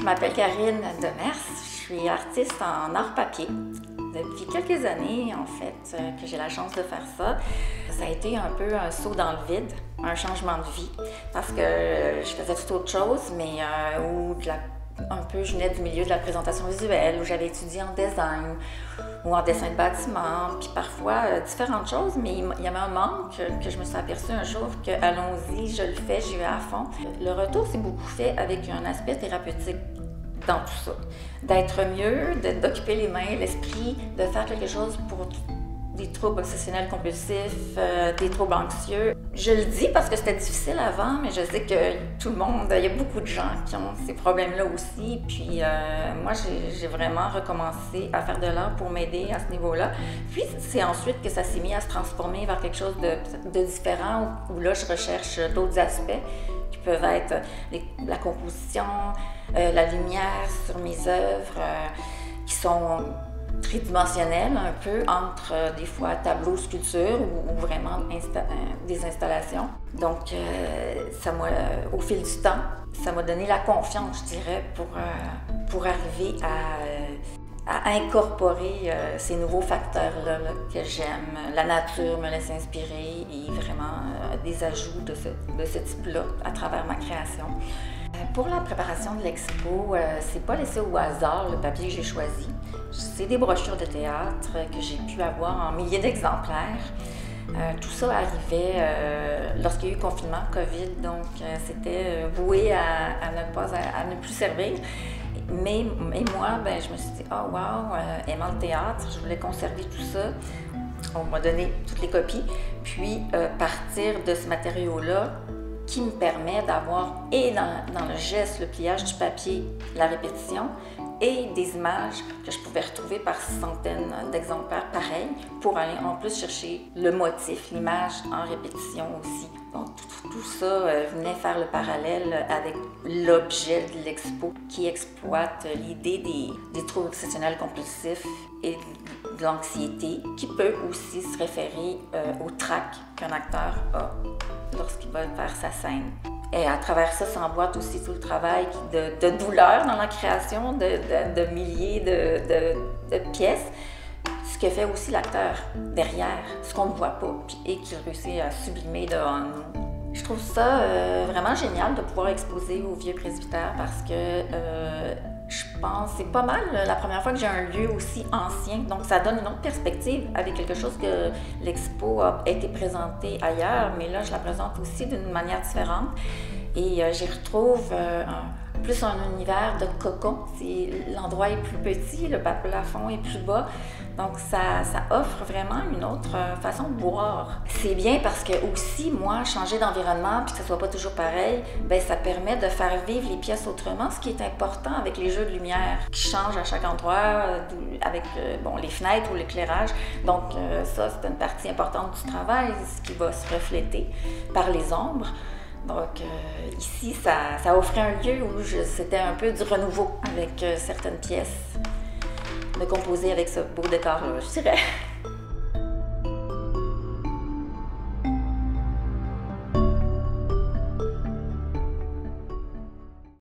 Je m'appelle Karine Demers, je suis artiste en art papier. Depuis quelques années, en fait, que j'ai la chance de faire ça, ça a été un peu un saut dans le vide, un changement de vie, parce que je faisais tout autre chose, mais je venais du milieu de la présentation visuelle, où j'avais étudié en design ou en dessin de bâtiment, puis parfois différentes choses, mais il y avait un manque que je me suis aperçue un jour que allons-y, je le fais, j'y vais à fond. Le retour s'est beaucoup fait avec un aspect thérapeutique dans tout ça. D'être mieux, d'occuper les mains, l'esprit, de faire quelque chose pour des troubles obsessionnels compulsifs, des troubles anxieux. Je le dis parce que c'était difficile avant, mais je sais que tout le monde, il y a beaucoup de gens qui ont ces problèmes-là aussi. Puis moi, j'ai vraiment recommencé à faire de l'art pour m'aider à ce niveau-là. Puis c'est ensuite que ça s'est mis à se transformer vers quelque chose de différent, où là, je recherche d'autres aspects qui peuvent être la composition, la lumière sur mes œuvres, qui sont tridimensionnelles un peu, entre des fois tableaux, sculptures ou vraiment des installations. Donc, au fil du temps, ça m'a donné la confiance, je dirais, pour arriver à incorporer ces nouveaux facteurs-là que j'aime. La nature me laisse inspirer et vraiment des ajouts de ce type-là à travers ma création. Pour la préparation de l'expo, c'est pas laissé au hasard le papier que j'ai choisi. C'est des brochures de théâtre que j'ai pu avoir en milliers d'exemplaires. Tout ça arrivait lorsqu'il y a eu confinement, COVID, donc c'était voué à ne plus servir. Mais moi, je me suis dit, oh wow, aimant le théâtre, je voulais conserver tout ça. On m'a donné toutes les copies, puis partir de ce matériau-là qui me permet d'avoir, et dans le geste, le pliage du papier, la répétition, et des images que je pouvais retrouver par centaines d'exemplaires pareils pour aller en plus chercher le motif, l'image en répétition aussi. Donc tout ça venait faire le parallèle avec l'objet de l'expo qui exploite l'idée des troubles obsessionnels compulsifs et de l'anxiété, qui peut aussi se référer au trac qu'un acteur a lorsqu'il va faire sa scène. Et à travers ça s'emboîte aussi tout le travail de douleur dans la création de milliers de pièces, ce que fait aussi l'acteur derrière, ce qu'on ne voit pas et qui réussit à sublimer devant nous. Je trouve ça vraiment génial de pouvoir exposer au Vieux Presbytère parce que je pense que c'est pas mal la première fois que j'ai un lieu aussi ancien. Donc ça donne une autre perspective avec quelque chose que l'expo a été présentée ailleurs, mais là je la présente aussi d'une manière différente. Et j'y retrouve plus un univers de cocon. L'endroit est plus petit, le plafond est plus bas. Donc ça offre vraiment une autre façon de boire. C'est bien parce que aussi, moi, changer d'environnement puis que ce soit pas toujours pareil, ça permet de faire vivre les pièces autrement, ce qui est important avec les jeux de lumière qui changent à chaque endroit, avec les fenêtres ou l'éclairage. Donc ça, c'est une partie importante du travail, ce qui va se refléter par les ombres. Donc ici, ça offrait un lieu où c'était un peu du renouveau avec certaines pièces, de composer avec ce beau décor-là, je dirais.